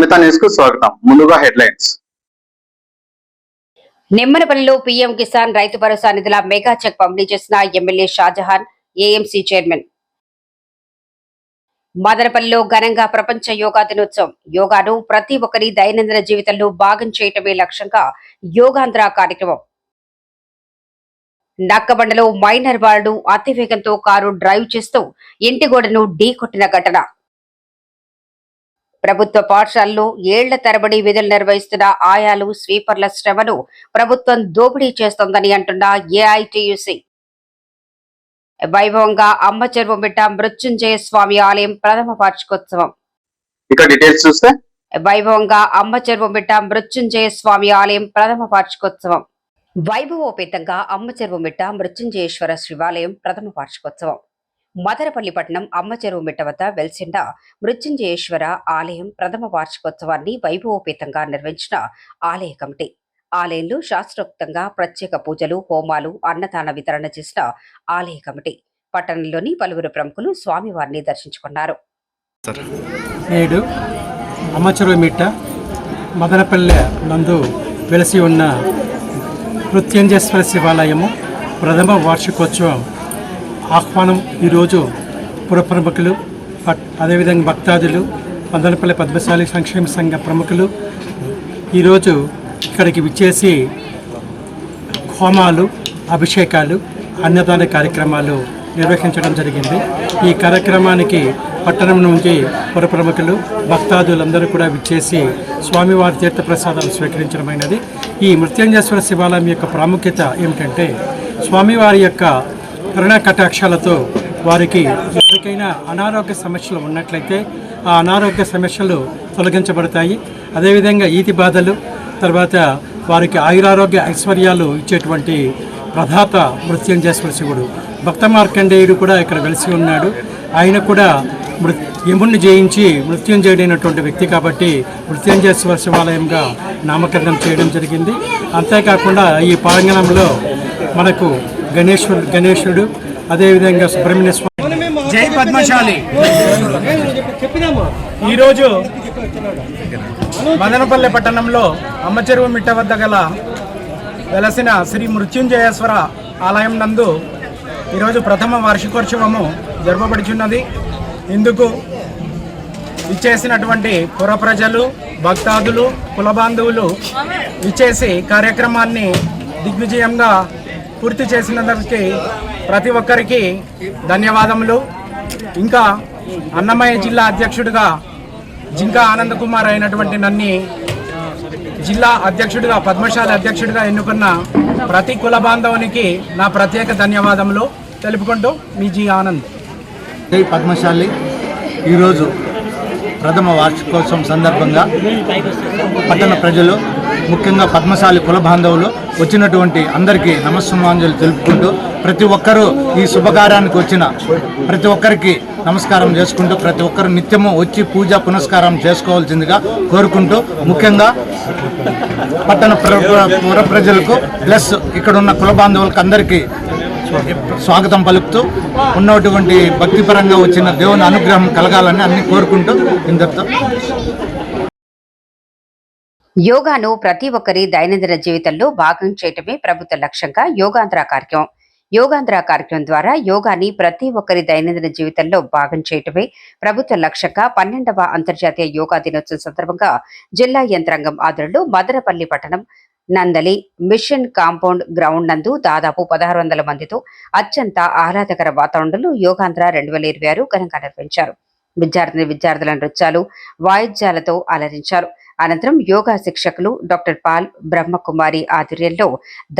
అమృత news కు స్వాగతం. ముందుగా హెడ్లైన్స్. నిమ్మనపల్లిలో పీఎం కిసాన్ రైతు భరోసా నిధుల మెగా చెక్ పంపిణీ చేసిన ఎమ్మెల్యే షాజహాన్, ఏఎంసీ చైర్మన్. మదనపల్లిలో ఘనంగా ప్రపంచ యోగా దినోత్సవం. యోగాను ప్రతి ఒక్కరి దైనందిన జీవితంలో భాగం చేయటమే లక్ష్యంగా యోగాంధ్ర కార్యక్రమం. నక్కబండలో మైనర్ బాలుడు అతివేగంతో కారు డ్రైవ్ చేస్తూ ఇంటి గోడను ఢీకొట్టిన ఘటన. ప్రభుత్వ పాఠశాలలో ఏళ్ల తరబడి విధులు నిర్వహిస్తున్న ఆయాలు, స్వీపర్ల శ్రమను ప్రభుత్వం దోపిడీ చేస్తోందని అంటున్న ఏఐటీయూసీ. వైభవంగా అమ్మచెరువుమిట్ట మృత్యుంజయ స్వామి ఆలయం ప్రథమ వార్షికోత్సవం. ఇక డీటెయిల్స్ చూస్తే వైభవంగా అమ్మచెరువుమిట్ట మృత్యుంజయ స్వామి ఆలయం ప్రథమ వార్షికోత్సవం. వైభవోపేతంగా అమ్మచెరువుమిట్ట మృత్యుంజయేశ్వర శివాలయం ప్రథమ వార్షికోత్సవం. మదనపల్లి పట్టణం అమ్మచెరువుమిట్ట వద్ద వెల్సిండ మృత్యుంజయేశ్వర ఆలయం ప్రథమ వార్షికోత్సవాన్ని వైభవోపేతంగా నిర్వహించిన ఆలయ కమిటీ. ఆలయంలో శాస్త్రోక్తంగా ప్రత్యేక పూజలు, హోమాలు, అన్నదాన వితరణ చేసిన ఆలయ కమిటీ. పట్టణంలోని పలువురు ప్రముఖులు స్వామివారిని దర్శించుకున్నారు. నేడు అమ్మచెరువుమిట్ట మదనపల్లె నందు వెలసి ఉన్న మృత్యుంజయేశ్వర శివాలయము ప్రథమ వార్షికోత్సవం ఆహ్వానం ఈరోజు పుర ప్రముఖులు, అదేవిధంగా భక్తాదులు, మదనపల్లి పద్మశాలి సంక్షేమ సంఘ ప్రముఖులు ఈరోజు ఇక్కడికి విచ్చేసి హోమాలు, అభిషేకాలు, అన్నదాన కార్యక్రమాలు నిర్వహించడం జరిగింది. ఈ కార్యక్రమానికి పట్టణం నుంచి పుర ప్రముఖులు, భక్తాదులందరూ కూడా విచ్చేసి స్వామివారి తీర్థప్రసాదాలు స్వీకరించడమైనది. ఈ మృత్యుంజయేశ్వర శివాలయం యొక్క ప్రాముఖ్యత ఏమిటంటే, స్వామివారి యొక్క కరుణా కటాక్షాలతో వారికి ఎవరికైనా అనారోగ్య సమస్యలు ఉన్నట్లయితే ఆ అనారోగ్య సమస్యలు తొలగించబడతాయి. అదేవిధంగా ఈతి బాధలు, తర్వాత వారికి ఆయురారోగ్య ఐశ్వర్యాలు ఇచ్చేటువంటి ప్రధాత మృత్యుంజయేశ్వర శివుడు. భక్త మార్కండేయుడు కూడా ఇక్కడ వెలిసి ఉన్నాడు. ఆయన కూడా యముణ్ణి జయించి మృత్యుంజయుడైనటువంటి వ్యక్తి కాబట్టి మృత్యుంజయేశ్వర శివాలయంగా నామకరణం చేయడం జరిగింది. అంతేకాకుండా ఈ ప్రాంగణంలో మనకు గణేశుడు, అదేవిధంగా సుబ్రహ్మణ్య స్వామి, జై పద్మశాలి. ఈరోజు మదనపల్లె పట్టణంలో అమ్మచెరువుమిట్ట వద్ద గల వెలసిన శ్రీ మృత్యుంజయేశ్వర ఆలయం నందు ఈరోజు ప్రథమ వార్షికోత్సవము జరపబడుచున్నది. ఇందుకు ఇచ్చేసినటువంటి పుర ప్రజలు, భక్తాదులు, కుల బాంధవులు ఇచ్చేసి కార్యక్రమాన్ని దిగ్విజయంగా పూర్తి చేసినందుకు ప్రతి ఒక్కరికి ధన్యవాదములు. ఇంకా అన్నమయ్య జిల్లా అధ్యక్షుడిగా జింకా ఆనంద్ కుమార్ అయినటువంటి నన్ను జిల్లా అధ్యక్షుడిగా, పద్మశాలి అధ్యక్షుడిగా ఎన్నుకున్న ప్రతి కుల బాంధవునికి నా ప్రత్యేక ధన్యవాదములు తెలుపుకుంటూ మీ జి ఆనంద్. జై పద్మశాలి. ఈరోజు ప్రథమ వార్షికోత్సవం సందర్భంగా పట్టణ ప్రజలు, ముఖ్యంగా పద్మశాలి కుల బాంధవులు వచ్చినటువంటి అందరికీ నమస్సుమాంజలు తెలుపుకుంటూ, ప్రతి ఒక్కరూ ఈ శుభకార్యానికి వచ్చిన ప్రతి ఒక్కరికి నమస్కారం చేసుకుంటూ, ప్రతి ఒక్కరు నిత్యము వచ్చి పూజ పునస్కారం చేసుకోవాల్సిందిగా కోరుకుంటూ, ముఖ్యంగా పట్టణ పుర ప్రజలకు ప్లస్ ఇక్కడున్న కుల బాంధవులకు అందరికీ స్వాగతం పలుకుతూ, ఉన్నటువంటి భక్తిపరంగా వచ్చిన దేవుని అనుగ్రహం కలగాలని అన్ని కోరుకుంటూ ఇంతటితో. యోగాను ప్రతి ఒక్కరి దైనందిన జీవితంలో భాగం చేయటమే ప్రభుత్వ లక్ష్యంగా యోగాంధ్ర కార్యక్రమం. యోగాంధ్ర కార్యక్రమం ద్వారా యోగాని ప్రతి ఒక్కరి దైనందిన జీవితంలో భాగం చేయటమే ప్రభుత్వ లక్ష్యంగా 12వ అంతర్జాతీయ యోగా దినోత్సవం సందర్భంగా జిల్లా యంత్రాంగం ఆధ్వర్యంలో మదనపల్లి పట్టణం నందలి మిషన్ కాంపౌండ్ గ్రౌండ్ నందు దాదాపు 1600 మందితో అత్యంత ఆహ్లాదకర వాతావరణంలో యోగాంధ్ర 2026 ఘనంగా నిర్వహించారు. విద్యార్థుల నృత్యాలు, వాయిద్యాలతో అలరించారు. అనంతరం యోగా శిక్షకులు డాక్టర్ పాల్ బ్రహ్మకుమారి ఆధ్వర్యంలో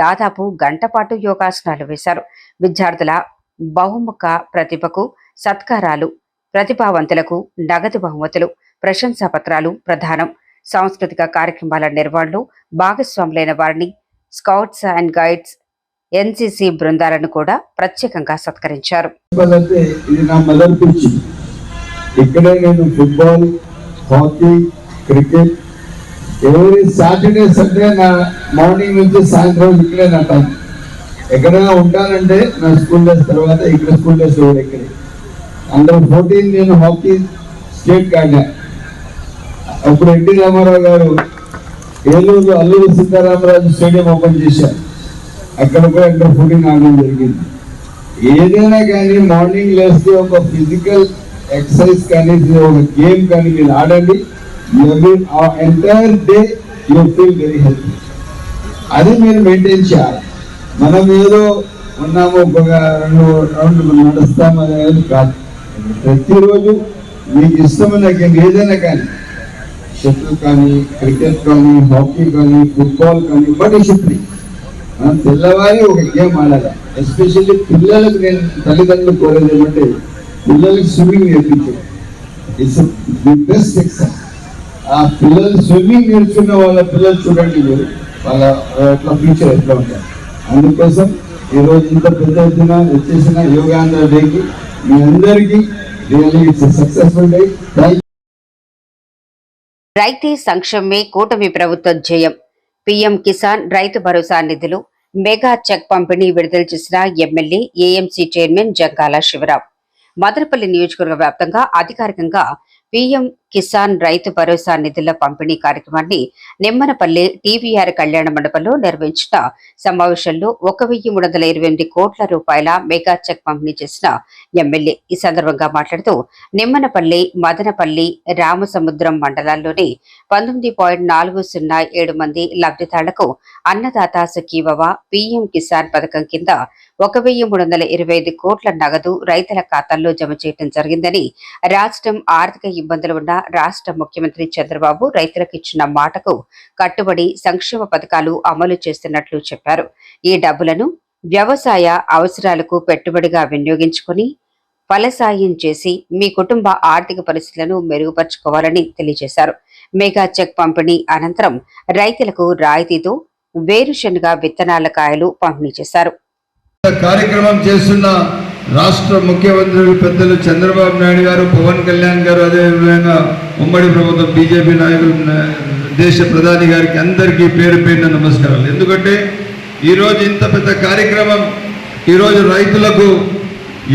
దాదాపు గంట పాటు యోగాసనాలు వేశారు. విద్యార్థుల బహుముఖ ప్రతిభకు సత్కారాలు, ప్రతిభావంతులకు నగదు బహుమతులు, ప్రశంసా పత్రాలు ప్రదానం, సాంస్కృతిక కార్యక్రమాల నిర్వహణలో భాగస్వాములైన వారిని స్కౌట్స్ అండ్ గైడ్స్, ఎన్సీసీ బృందాలను కూడా ప్రత్యేకంగా సత్కరించారు. ఇక్కడే నేను ఫుట్బాల్, హాకీ, క్రికెట్ ఎవరి సాటర్డే సండే నా మార్నింగ్ నుంచి సాయంత్రం ఇక్కడే నా టైం. ఎక్కడైనా ఉంటానంటే నా స్కూల్ డేస్ తర్వాత ఇక్కడ స్కూల్ డేస్ ఇక్కడే. అండర్ 14 నేను హాకీ స్టేట్ ఆడా. అప్పుడు ఎన్టీ రామారావు గారు ఏలూరు అల్లూరు సీతారామరాజు స్టేడియం ఓపెన్ చేశారు. అక్కడ పోయి అక్కడ ఫుడింగ్ ఆడడం జరిగింది. ఏదైనా కానీ మార్నింగ్ లేస్తే ఒక ఫిజికల్ ఎక్సర్సైజ్ కానీ ఒక గేమ్ కానీ మీరు ఆడండి, entire day you feel very healthy. అది మీరు మెయింటైన్ చేయాలి. మనం ఏదో ఉన్నాము ఒక 2 రౌండ్లు నడుస్తాము అనేది కాదు. ప్రతిరోజు మీకు ఇష్టమైన గేమ్ ఏదైనా కానీ, షటిల్ కానీ, క్రికెట్ కానీ, హాకీ కానీ, ఫుట్బాల్ కానీ, బట్ డిసిప్లిన్. మనం తెల్లవారి ఒక గేమ్ ఆడాలి. ఎస్పెషల్లీ పిల్లలకు నేను తల్లిదండ్రులు కోరేది ఏమంటే పిల్లలకి స్విమ్మింగ్ నేర్పించారు. It's the best exercise. ఆ పిల్లలు స్విమ్మింగ్ నేర్చుకున్న వాళ్ళ పిల్లలు చూడండి మీరు వాళ్ళ ఎట్లా ఫ్యూచర్ ఎట్లా ఉంటారు. అందుకోసం ఈరోజు ఇంత పెద్ద ఎత్తున వచ్చేసిన యోగాంధ్ర డేకి మీ అందరికీ really it's successful day. Thank you. రైతే సంక్షేమమే కూటమి ప్రభుత్వ ధ్యేయం. పీఎం కిసాన్ రైతు భరోసా నిధులు మెగా చెక్ పంపిణీ విడుదల చేసిన MLA AMC chairman Jangala Sivaram. Madanapalle నియోజకవర్గ వ్యాప్తంగా అధికారికంగా పీఎం కిసాన్ రైతు భరోసా నిధుల పంపిణీ కార్యక్రమాన్ని నిమ్మనపల్లి టీవీఆర్ కళ్యాణ మండపంలో నిర్వహించిన సమావేశంలో 1,328 కోట్ల రూపాయల మెగా చెక్ పంపిణీ చేసిన ఎమ్మెల్యే ఈ సందర్భంగా మాట్లాడుతూ నిమ్మనపల్లి, మదనపల్లి, రామసముద్రం మండలాల్లోని 19.407 మంది లబ్ధిదారులకు అన్నదాత సుఖీభవ పీఎం కిసాన్ పథకం కింద 1,325 కోట్ల నగదు రైతుల ఖాతాల్లో జమ చేయడం జరిగిందని, రాష్ట్రం ఆర్థిక ఇబ్బందులు ఉన్న రాష్ట్ర ముఖ్యమంత్రి చంద్రబాబు రైతులకు ఇచ్చిన మాటకు కట్టుబడి సంక్షేమ పథకాలు అమలు చేస్తున్నట్లు చెప్పారు. ఈ డబ్బులను వ్యవసాయ అవసరాలకు పెట్టుబడిగా వినియోగించుకుని ఫలసాయం చేసి మీ కుటుంబ ఆర్థిక పరిస్థితులను మెరుగుపరుచుకోవాలని తెలియజేశారు. మెగా చెక్ పంపిణీ అనంతరం రైతులకు రాయితీతో వేరుశనగ విత్తనాల కాయలు పంపిణీ చేశారు. కార్యక్రమం చేస్తున్న రాష్ట్ర ముఖ్యమంత్రులు పెద్దలు చంద్రబాబు నాయుడు గారు, పవన్ కళ్యాణ్ గారు, అదేవిధంగా ఉమ్మడి ప్రభుత్వం బీజేపీ నాయకులు, దేశ ప్రధాని గారికి అందరికీ పేరు పేరున నమస్కారాలు. ఎందుకంటే ఈరోజు ఇంత పెద్ద కార్యక్రమం, ఈరోజు రైతులకు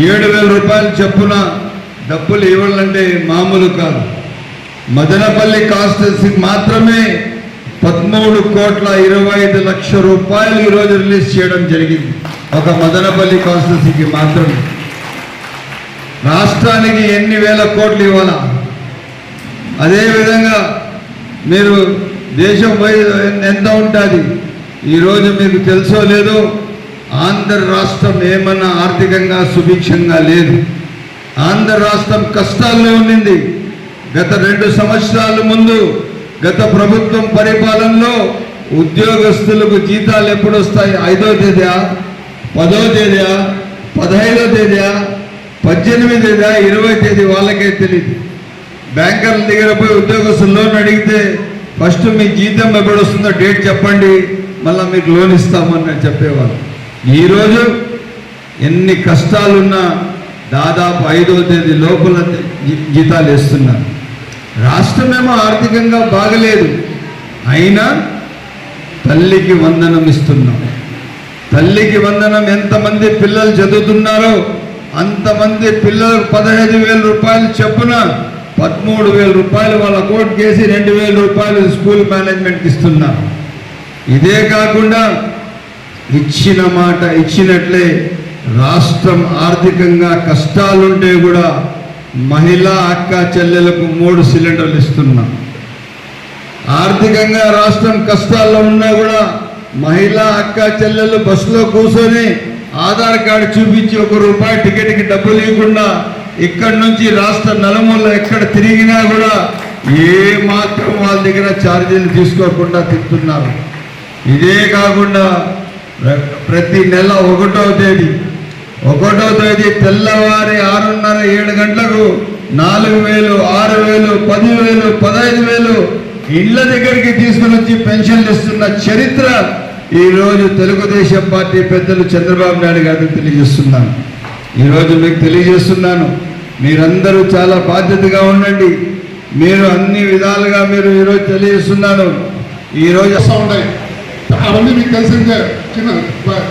7,000 రూపాయలు చొప్పున డబ్బులు ఇవ్వాలంటే మామూలు కాదు. మదనపల్లి కాన్స్టిట్యున్సీకి మాత్రమే 13,25,00,000 రూపాయలు ఈరోజు రిలీజ్ చేయడం జరిగింది. ఒక మదనపల్లి కాన్స్టిట్యున్సీకి మాత్రమే. రాష్ట్రానికి ఎన్ని వేల కోట్లు ఇవ్వాలా? అదేవిధంగా మీరు దేశం ఎంత ఉంటుంది? ఈరోజు మీకు తెలుసో లేదో, ఆంధ్ర రాష్ట్రం ఏమన్నా ఆర్థికంగా సుభిక్షంగా లేదు. ఆంధ్ర రాష్ట్రం కష్టాల్లో ఉండింది. గత 2 సంవత్సరాల ముందు గత ప్రభుత్వం పరిపాలనలో ఉద్యోగస్తులకు జీతాలు ఎప్పుడు వస్తాయి? 5వ తేదీయా, 10వ తేదీయా, 15వ తేదీయా, 18వ తేదీయా, 20వ తేదీ వాళ్ళకే తెలియదు. బ్యాంకర్ల దగ్గర పోయి ఉద్యోగస్తులు లోన్ అడిగితే ఫస్ట్ మీ జీతం ఎప్పుడు వస్తుందో డేట్ చెప్పండి, మళ్ళీ మీకు లోన్ ఇస్తామని చెప్పేవాళ్ళు. ఈరోజు ఎన్ని కష్టాలున్నా దాదాపు 5వ తేదీ లోపల జీతాలు ఇస్తున్నారు. రాష్ట్రమేమో ఆర్థికంగా బాగలేదు, అయినా తల్లికి వందనం ఇస్తున్నాం. తల్లికి వందనం ఎంతమంది పిల్లలు చదువుతున్నారో అంతమంది పిల్లలకు 15,000 రూపాయలు చొప్పున 13,000 రూపాయలు వాళ్ళ అకౌంట్కి వేసి 2,000 రూపాయలు స్కూల్ మేనేజ్మెంట్కి ఇస్తున్నారు. ఇదే కాకుండా ఇచ్చిన మాట ఇచ్చినట్లే రాష్ట్రం ఆర్థికంగా కష్టాలుంటే కూడా మహిళా అక్క చెల్లెలకు 3 సిలిండర్లు ఇస్తున్నాం. ఆర్థికంగా రాష్ట్రం కష్టాల్లో ఉన్నా కూడా మహిళా అక్క చెల్లెలు బస్సులో కూర్చొని ఆధార్ కార్డు చూపించి ₹1 టికెట్కి డబ్బులు ఇవ్వకుండా ఇక్కడి నుంచి రాష్ట్ర నలుమూల ఎక్కడ తిరిగినా కూడా ఏ మాత్రం వాళ్ళ దగ్గర ఛార్జీలు తీసుకోకుండా తిప్పుతున్నారు. ఇదే కాకుండా ప్రతి నెల 1వ తేదీ తెల్లవారి 6:30, 7 గంటలకు 4,000, 6,000, 10,000, 15,000 ఇళ్ల దగ్గరికి తీసుకుని వచ్చి పెన్షన్లు ఇస్తున్న చరిత్ర ఈరోజు తెలుగుదేశం పార్టీ పెద్దలు చంద్రబాబు నాయుడు గారికి తెలియజేస్తున్నాను. ఈరోజు మీకు తెలియజేస్తున్నాను, మీరందరూ చాలా బాధ్యతగా ఉండండి. మీరు అన్ని విధాలుగా మీరు ఈరోజు తెలియజేస్తున్నాను. ఈరోజు ఉన్నాయి అవన్నీ మీకు తెలిసిందే. చిన్న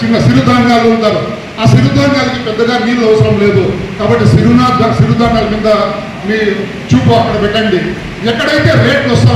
చిన్న సిరుధాన్యాలు ఉంటారు. ఆ సిరుధాన్యాలకి పెద్దగా నీళ్ళు అవసరం లేదు. కాబట్టి సిరుధాన్యాల మీద మీ చూపు అక్కడ పెట్టండి. ఎక్కడైతే రేట్లు వస్తూ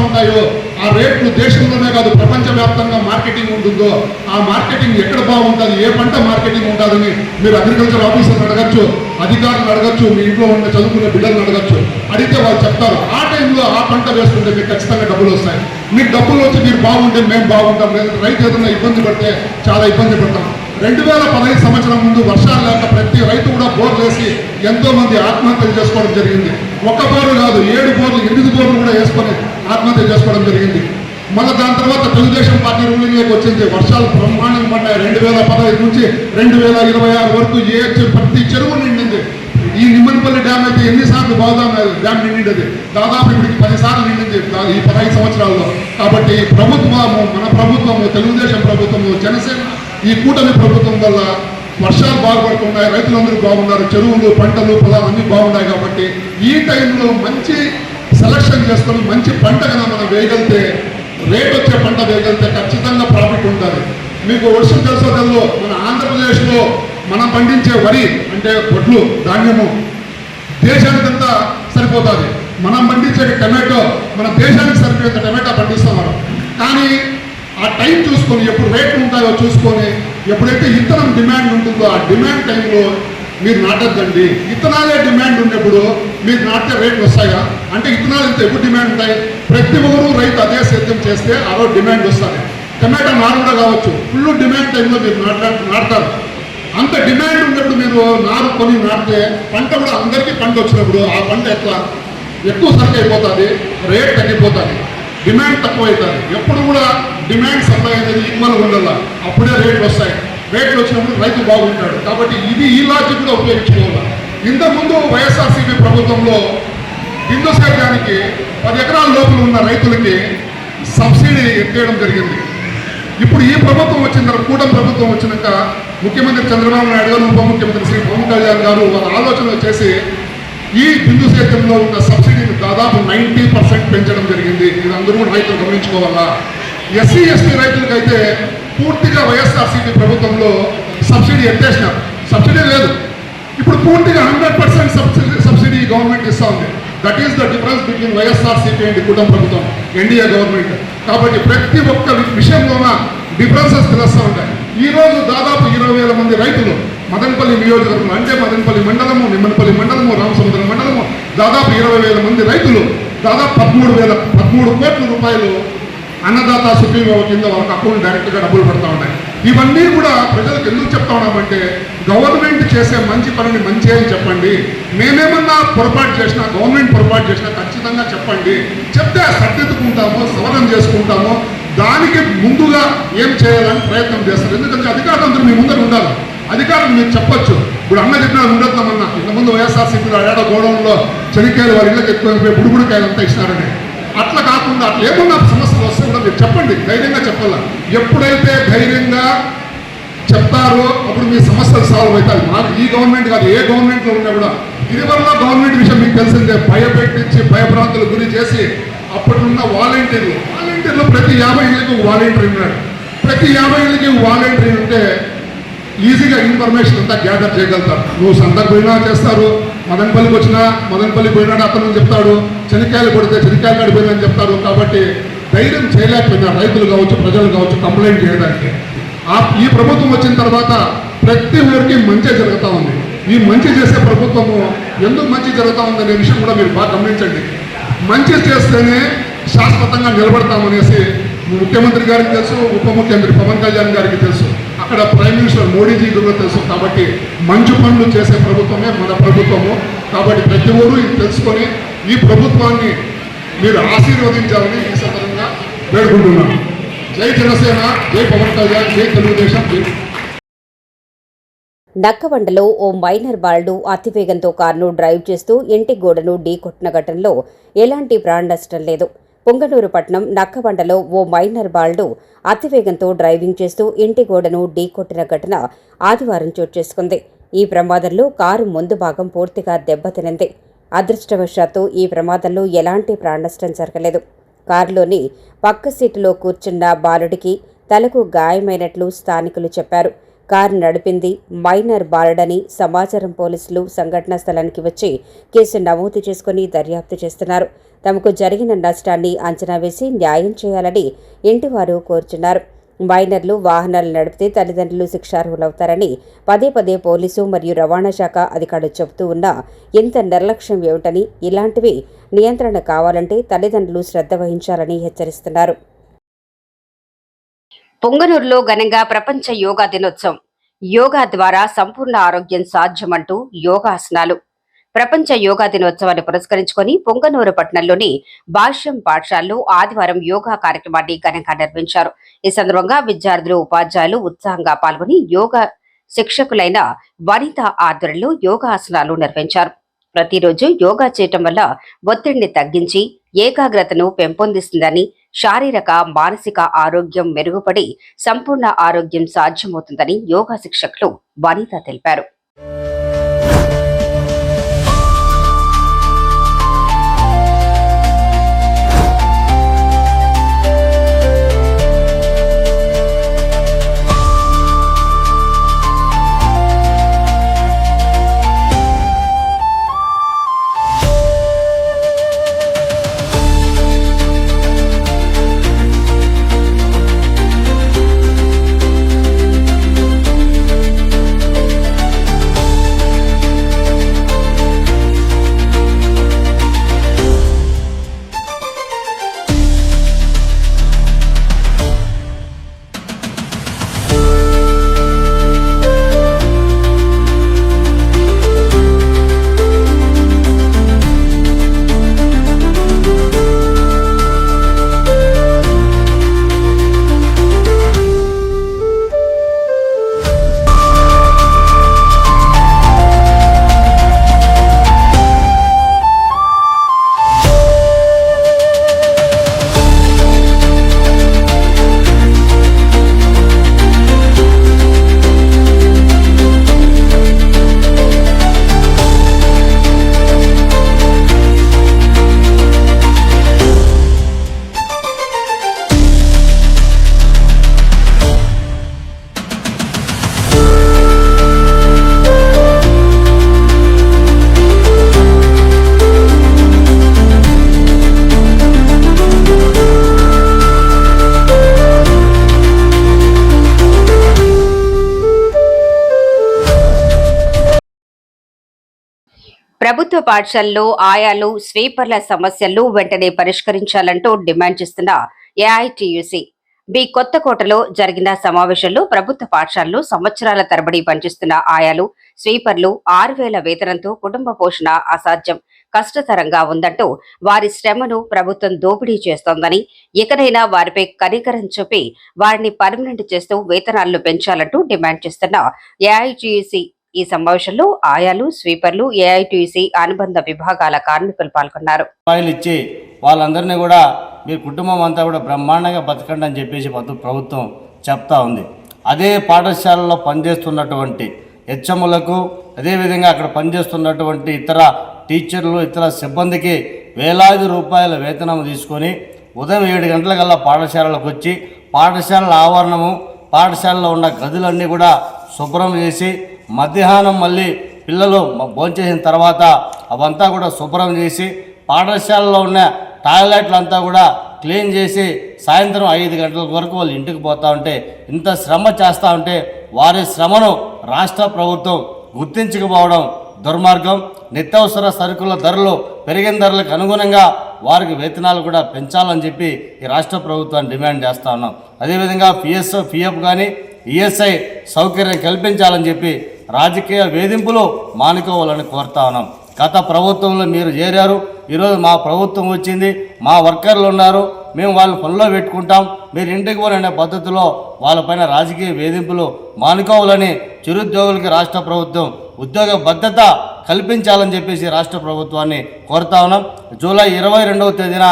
ఇప్పుడు దేశంలోనే కాదు ప్రపంచవ్యాప్తంగా మార్కెటింగ్ ఉంటుందో ఆ మార్కెటింగ్ ఎక్కడ బాగుంటుంది, ఏ పంట మార్కెటింగ్ ఉంటుందని మీరు అగ్రికల్చర్ ఆఫీసర్ని అడగచ్చు, అధికారులను అడగచ్చు, మీ ఇంట్లో ఉన్న చదువుకునే బిడ్డలను అడగచ్చు. అడిగితే వాళ్ళు చెప్తారు ఆ టైంలో ఆ పంట వేసుకుంటే మీకు ఖచ్చితంగా డబ్బులు వస్తాయి. మీకు డబ్బులు వచ్చి మీరు బాగుంటే మేము బాగుంటాం, లేదా రైతు ఏదైనా ఇబ్బంది పడితే చాలా ఇబ్బంది పడతాం. 2015 సంవత్సరం ముందు వర్షాలు లేక ప్రతి రైతు కూడా బోర్లు వేసి ఎంతో మంది ఆత్మహత్యలు చేసుకోవడం జరిగింది. ఒక్క బోర్లు కాదు, 7 బోర్లు 8 బోర్లు కూడా వేసుకొని ఆత్మహత్య చేసుకోవడం జరిగింది. మళ్ళీ దాని తర్వాత తెలుగుదేశం పార్టీ రూలింగ్లోకి వచ్చింది. వర్షాలు బ్రహ్మాండంగా పడ్డాయి. 2015 నుంచి 2026 వరకు ప్రతి చెరువు నిండింది. ఈ నిమ్మనపల్లి డ్యామ్ అయితే ఎన్నిసార్లు గోదాం డ్యామ్ నిండింది, దాదాపు ఇప్పటికి 10 సార్లు నిండింది ఈ 15 సంవత్సరాల్లో. కాబట్టి ప్రభుత్వము, మన ప్రభుత్వము, తెలుగుదేశం ప్రభుత్వము, జనసేన ఈ కూటమి ప్రభుత్వం వల్ల వర్షాలు బాగుపడుతున్నాయి, రైతులందరూ బాగున్నారు, చెరువులు, పంటలు, పొలాలు అన్నీ బాగున్నాయి. కాబట్టి ఈ టైంలో మంచి సెలక్షన్ చేసుకొని మంచి పంట కన్నా మనం వేయగలిగితే, రేట్ వచ్చే పంట వేయగలిగితే ఖచ్చితంగా ప్రాఫిట్ ఉంటుంది. మీకు వర్షం తెలుసో తెల్లో, మన ఆంధ్రప్రదేశ్లో మనం పండించే వరి అంటే వడ్లు, ధాన్యము దేశానికంతా సరిపోతుంది. మనం పండించే టమాటో మన దేశానికి సరిపోయేంత టమాటా పండిస్తున్నారు. కానీ ఆ టైం చూసుకొని, ఎప్పుడు రేట్లు ఉంటాయో చూసుకొని, ఎప్పుడైతే ఇత్తనం డిమాండ్ ఉంటుందో ఆ డిమాండ్ టైంలో మీరు నాటద్దండి. ఇత్తనాలే డిమాండ్ ఉన్నప్పుడు మీరు నాటితే రేట్లు వస్తాయా అంటే ఇత్తనాలు ఇంత ఎప్పుడు డిమాండ్ ఉంటాయి? ప్రతి ఒక్కరూ రైతు అదే సేద్యం చేస్తే ఆ రోజు డిమాండ్ వస్తుంది. టమాటా నారు కూడా కావచ్చు, ఫుల్ డిమాండ్ టైంలో మీరు నాటుతారు. అంత డిమాండ్ ఉన్నప్పుడు మీరు నారు కొని నాటితే పంట కూడా అందరికీ పంట వచ్చినప్పుడు ఆ పంట ఎట్లా ఎక్కువ సరుకు అయిపోతుంది, రేట్ తగ్గిపోతుంది, డిమాండ్ తక్కువ అవుతుంది. ఎప్పుడు కూడా డిమాండ్ సప్లై అనేది ఈక్వల్ ఉండాలి, అప్పుడే రేట్లు వస్తాయి. రేట్లు వచ్చినప్పుడు రైతు బాగుంటాడు. కాబట్టి ఇది ఈ లాజిక్ కూడా ఉపయోగించుకోవాలి. ఇంతకుముందు వైఎస్ఆర్సీపీ ప్రభుత్వంలో బిందు సేద్యానికి 10 ఎకరాల లోపల ఉన్న రైతులకి సబ్సిడీ ఎత్తేయడం జరిగింది. ఇప్పుడు ఈ ప్రభుత్వం వచ్చిన తర్వాత, కూటమి ప్రభుత్వం వచ్చినాక ముఖ్యమంత్రి చంద్రబాబు నాయుడు గారు, ఉప ముఖ్యమంత్రి శ్రీ పవన్ కళ్యాణ్ గారు వాళ్ళ ఆలోచన చేసి ఈ బిందు సేద్యంలో ఉన్న సబ్సిడీని దాదాపు 90% పెంచడం జరిగింది. ఇది అందరూ కూడా రైతులు గమనించుకోవాలా. ఎస్సీ ఎస్టీ రైతులకైతే పూర్తిగా వైఎస్ఆర్సీపీ ప్రభుత్వంలో సబ్సిడీ ఎత్తేసినారు, సబ్సిడీ లేదు. ఇప్పుడు పూర్తిగా 100% సబ్సిడీ గవర్నమెంట్ ఇస్తూ ఉంది. That is the difference between YSRCP and కూటమి ప్రభుత్వం, ఎన్డీఏ గవర్నమెంట్. కాబట్టి ప్రతి ఒక్క విషయంలోన డిఫరెన్సెస్ తెలుస్తూ ఉంటాయి. ఈరోజు దాదాపు 20,000 మంది రైతులు మదనపల్లి నియోజకవర్గం అంటే మదనపల్లి మండలము, నిమ్మనపల్లి మండలము, రామసముద్రం మండలము, దాదాపు 20,000 మంది రైతులు దాదాపు 13 కోట్ల రూపాయలు అన్నదాత సుఖీభవ కింద వాళ్ళకి అకౌంట్ డైరెక్ట్గా డబ్బులు పడుతూ ఉన్నాయి. ఇవన్నీ కూడా ప్రజలకు ఎందుకు చెప్తా ఉన్నామంటే, గవర్నమెంట్ చేసే మంచి పనిని మంచి అని చెప్పండి. మేమేమన్నా పొరపాటు చేసినా, గవర్నమెంట్ పొరపాటు చేసినా ఖచ్చితంగా చెప్పండి. చెప్తే సర్దిద్దుకుంటాము, సవరణ చేసుకుంటాము. దానికి ముందుగా ఏం చేయాలని ప్రయత్నం చేస్తారు. ఎందుకంటే అధికారులందరూ మీ ముందర ఉండాలి. అధికారులు మీరు చెప్పొచ్చు. ఇప్పుడు అన్న చెప్పిన ఉండొద్దామన్నా, ఇంతకుముందు వైఎస్ఆర్సీపీలో ఏడో గోడౌన్లో చెనిక్కాయలు వారి ఇళ్ళకి ఎక్కువ బుడుగుడికాయలు అంతా ఇచ్చినారని, అట్లా కాకుండా అట్లా ఏమన్నా సమస్యలు వస్తే కూడా మీరు చెప్పండి, ధైర్యంగా చెప్పాలా. ఎప్పుడైతే ధైర్యంగా చెప్తారో అప్పుడు మీ సమస్యలు సాల్వ్ అవుతాయి. మాకు ఈ గవర్నమెంట్ కాదు, ఏ గవర్నమెంట్లో ఉన్నా కూడా ఇది వల్ల గవర్నమెంట్ విషయం మీకు తెలిసిందే, భయపెట్టించి భయభ్రాంతులు గురి చేసి అప్పటినున్న వాలంటీర్లు ప్రతి 50 ఇళ్ళకి వాలంటీర్ ఉన్నాడు. ప్రతి 50 ఇళ్ళకి వాలంటీర్ ఉంటే ఈజీగా ఇన్ఫర్మేషన్ అంతా గ్యాదర్ చేయగలుగుతారు. నువ్వు సందర్భం పోయినా చేస్తారు, మదనపల్లికి వచ్చినా మదనపల్లి పోయినాడు అతను చెప్తాడు, చెనిక్కాయలు కొడితే చెనిక్కాయలు కాడిపోయినా అని చెప్తారు. కాబట్టి ధైర్యం చేయలేకపోయినా రైతులు కావచ్చు, ప్రజలు కావచ్చు కంప్లైంట్ చేయడానికి. ఈ ప్రభుత్వం వచ్చిన తర్వాత ప్రతి ఊరికి మంచి జరుగుతూ ఉంది. ఈ మంచి చేసే ప్రభుత్వము ఎందుకు మంచి జరుగుతూ ఉందనే విషయం కూడా మీరు బాగా గమనించండి. మంచి చేస్తేనే శాశ్వతంగా నిలబడతామనేసి ముఖ్యమంత్రి గారికి తెలుసు, ఉప ముఖ్యమంత్రి పవన్ కళ్యాణ్ గారికి తెలుసు, అక్కడ ప్రైమ్ మినిస్టర్ మోడీజీ కూడా తెలుసు. కాబట్టి మంచి పనులు చేసే ప్రభుత్వమే మన ప్రభుత్వము. కాబట్టి ప్రతి ఊరు ఇది తెలుసుకొని ఈ ప్రభుత్వాన్ని మీరు ఆశీర్వదించాలని ఈ సందర్భంగా వేడుకుంటున్నాను. జై జనసేన, జై పవన్ కళ్యాణ్, జై తెలుగుదేశం. నక్కవండలో ఓ మైనర్ బాలుడు అతివేగంతో కారును డ్రైవ్ చేస్తూ ఇంటి గోడను ఢీకొట్టిన ఘటనలో ఎలాంటి ప్రాణ నష్టం లేదు. పొంగనూరు పట్టణం నక్కవండలో ఓ మైనర్ బాలుడు అతివేగంతో డ్రైవింగ్ చేస్తూ ఇంటి గోడను ఢీకొట్టిన ఘటన ఆదివారం చోటు చేసుకుంది. ఈ ప్రమాదంలో కారు ముందు భాగం పూర్తిగా దెబ్బతినింది. అదృష్టవశాత్తు ఈ ప్రమాదంలో ఎలాంటి ప్రాణనష్టం జరగలేదు. కారులోని పక్క సీటులో కూర్చున్న బాలుడికి తలకు గాయమైనట్లు స్థానికులు చెప్పారు. కారు నడిపింది మైనర్ బాలుడని సమాచారం పోలీసులు సంఘటనా స్థలానికి వచ్చి కేసు నమోదు చేసుకుని దర్యాప్తు చేస్తున్నారు. తమకు జరిగిన నష్టాన్ని అంచనా వేసి న్యాయం చేయాలని ఇంటివారు కోరుచున్నారు. మైనర్లు వాహనాలు నడిపితే తల్లిదండ్రులు శిక్షార్హులవుతారని పదే పదే పోలీసు మరియు రవాణా శాఖ అధికారులు చెబుతూ ఉన్నా ఎంత నిర్లక్ష్యం ఏమిటని, ఇలాంటివి నియంత్రణ కావాలంటే తల్లిదండ్రులు శ్రద్ధ వహించాలని హెచ్చరిస్తున్నారు. పొంగనూరులో ఘనంగా ప్రపంచ యోగా దినోత్సవం. యోగా ద్వారా సంపూర్ణ ఆరోగ్యం సాధ్యమంటూ యోగాసనాలు. ప్రపంచ యోగా దినోత్సవాన్ని పురస్కరించుకొని పొంగనూరు పట్టణంలోని భాష్యం పాఠశాలలో ఆదివారం యోగా కార్యక్రమాన్ని ఘనంగా నిర్వహించారు. ఈ సందర్భంగా విద్యార్థులు, ఉపాధ్యాయులు ఉత్సాహంగా పాల్గొని యోగా శిక్షకులైన వనిత ఆధ్వర్యంలో యోగాసనాలు నిర్వహించారు. ప్రతిరోజు యోగా చేయటం వల్ల ఒత్తిడిని తగ్గించి ఏకాగ్రతను పెంపొందిస్తుందని, శారీరక మానసిక ఆరోగ్యం మెరుగుపడి సంపూర్ణ ఆరోగ్యం సాధ్యమవుతుందని యోగా శిక్షకులు వనిత తెలిపారు. ప్రభుత్వ పాఠశాలలో ఆయాలు, స్వీపర్ల సమస్యలను వెంటనే పరిష్కరించాలంటూ డిమాండ్ చేస్తున్న ఏఐటీయూసీ బి కొత్తకోటలో జరిగిన సమావేశంలో ప్రభుత్వ పాఠశాలలో సంవత్సరాల తరబడి పనిచేస్తున్న ఆయాలు, స్వీపర్లు 6,000 వేతనంతో కుటుంబ పోషణ అసాధ్యం, కష్టతరంగా ఉందంటూ వారి శ్రమను ప్రభుత్వం దోపిడీ చేస్తోందని, ఇకనైనా వారిపై కనికరం చూపి వారిని పర్మనెంట్ చేస్తూ వేతనాలను పెంచాలంటూ డిమాండ్ చేస్తున్న ఏఐటీయూసీ ఈ సమావేశంలో ఆయాలు, స్వీపర్లు, ఏఐటీయూసీ అనుబంధ విభాగాల కార్మికులు పాల్గొన్నారు. ఇచ్చి వాళ్ళందరినీ కూడా మీ కుటుంబం అంతా కూడా బ్రహ్మాండంగా బతకండి అని చెప్పేసి ప్రభుత్వం చెప్తా ఉంది. అదే పాఠశాలలో పనిచేస్తున్నటువంటి హెచ్ఎంలకు, అదేవిధంగా అక్కడ పనిచేస్తున్నటువంటి ఇతర టీచర్లు, ఇతర సిబ్బందికి వేలాది రూపాయల వేతనం తీసుకొని ఉదయం 7 గంటలకల్లా పాఠశాలలకు వచ్చి పాఠశాలల ఆవరణము, పాఠశాలలో ఉన్న గదులన్నీ కూడా శుభ్రం చేసి, మధ్యాహ్నం మళ్ళీ పిల్లలు భోంచేసిన తర్వాత అవంతా కూడా శుభ్రం చేసి, పాఠశాలలో ఉన్న టాయిలెట్లంతా కూడా క్లీన్ చేసి సాయంత్రం 5 గంటల వరకు వాళ్ళు ఇంటికి పోతూ ఉంటే, ఇంత శ్రమ చేస్తూ ఉంటే వారి శ్రమను రాష్ట్ర ప్రభుత్వం గుర్తించకపోవడం దుర్మార్గం. నిత్యావసర సరుకుల ధరలు పెరిగిన ధరలకు అనుగుణంగా వారికి వేతనాలు కూడా పెంచాలని చెప్పి ఈ రాష్ట్ర ప్రభుత్వాన్ని డిమాండ్ చేస్తూ ఉన్నాం. అదేవిధంగా పిఎఫ్ కానీ ఈఎస్ఐ సౌకర్యం కల్పించాలని చెప్పి రాజకీయ వేధింపులు మానుకోవాలని కోరుతా ఉన్నాం. గత ప్రభుత్వంలో మీరు చేరారు, ఈరోజు మా ప్రభుత్వం వచ్చింది, మా వర్కర్లు ఉన్నారు, మేము వాళ్ళని పనిలో పెట్టుకుంటాం, మీరు ఇంటికి పోరనే పద్ధతిలో వాళ్ళపైన రాజకీయ వేధింపులు మానుకోవాలని చిరుద్యోగులకి రాష్ట్ర ప్రభుత్వం ఉద్యోగ భద్రత కల్పించాలని చెప్పేసి రాష్ట్ర ప్రభుత్వాన్ని కోరుతా ఉన్నాం. జూలై 22వ తేదీన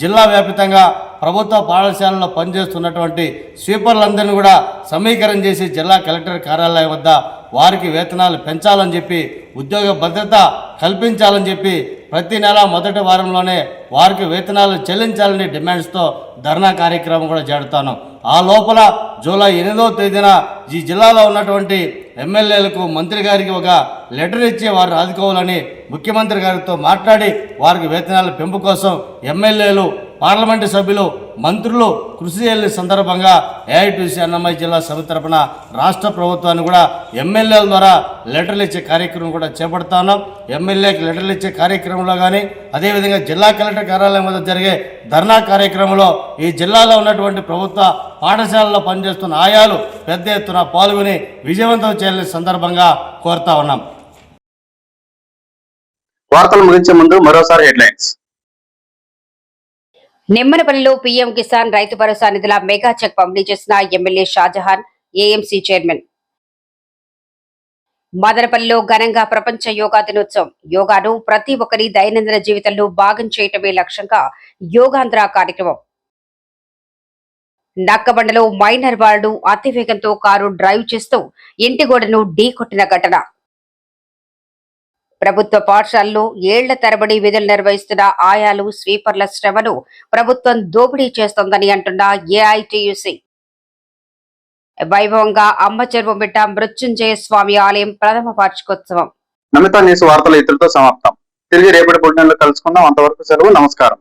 జిల్లా వ్యాప్తంగా ప్రభుత్వ పాఠశాలలో పనిచేస్తున్నటువంటి స్వీపర్లందరినీ కూడా సమీకరణ చేసి జిల్లా కలెక్టర్ కార్యాలయం వద్ద వారికి వేతనాలు పెంచాలని చెప్పి, ఉద్యోగ భద్రత కల్పించాలని చెప్పి ప్రతి నెల మొదటి వారంలోనే వారికి వేతనాలు చెల్లించాలని డిమాండ్స్తో ధర్నా కార్యక్రమం కూడా జరుపుతాను. ఆ లోపల జూలై 8వ తేదీన ఈ జిల్లాలో ఉన్నటువంటి ఎమ్మెల్యేలకు మంత్రి గారికి ఒక లెటర్ ఇచ్చి వారిని ఆదుకోవాలని ముఖ్యమంత్రి గారితో మాట్లాడి వారికి వేతనాల పెంపు కోసం ఎమ్మెల్యేలు, పార్లమెంటు సభ్యులు, మంత్రులు కృషి చేయాలని సందర్భంగా ఏఐటీసీ అన్నమయ్య జిల్లా సమితి తరపున రాష్ట్ర ప్రభుత్వాన్ని కూడా ఎమ్మెల్యేల ద్వారా లెటర్లు ఇచ్చే కార్యక్రమం కూడా చేపడతాను. ఎమ్మెల్యేకి లెటర్లు ఇచ్చే కార్యక్రమంలో కానీ, అదేవిధంగా జిల్లా కలెక్టర్ కార్యాలయం వద్ద జరిగే ధర్నా కార్యక్రమంలో ఈ జిల్లాలో ఉన్నటువంటి ప్రభుత్వ పాఠశాలలో పనిచేస్తున్న ఆయాలు పెద్ద ఎత్తున పాల్గొని విజయవంతం చేయాలని సందర్భంగా కోరుతా ఉన్నాం. వార్తలు ముగించే ముందు మరోసారి హెడ్లైన్స్. నిమ్మనపల్లిలో పీఎం కిసాన్ రైతు భరోసా నిధుల మెగా చెక్ పంపిణీ చేసిన ఎమ్మెల్యే షాజహాన్, ఏఎంసీ చైర్మన్. మదనపల్లిలో ఘనంగా ప్రపంచ యోగా దినోత్సవం. యోగాను ప్రతి ఒక్కరి దైనందిన జీవితంలో భాగం చేయటమే లక్ష్యంగా యోగాంధ్ర కార్యక్రమం. నక్కబండలో మైనర్ బాలుడు అతివేగంతో కారు డ్రైవ్ చేస్తూ ఇంటి గోడను ఢీకొట్టిన ఘటన. ప్రభుత్వ పాఠశాలలో ఏళ్ల తరబడి విధులు నిర్వహిస్తున్న ఆయాలు, స్వీపర్ల శ్రమను ప్రభుత్వం దోపిడీ చేస్తోందని అంటున్న ఏఐటీయూసీ. వైభవంగా అమ్మచెరువుమిట్ట మృత్యుంజయ స్వామి ఆలయం ప్రథమ వార్షికోత్సవం. నమిత న్యూస్ వార్తలు ఇతరులతో సమాప్తం. తిరిగి రేపటి బులెటిన్లో కలుసుకుందాం. అంతవరకు సెలవు. నమస్కారం.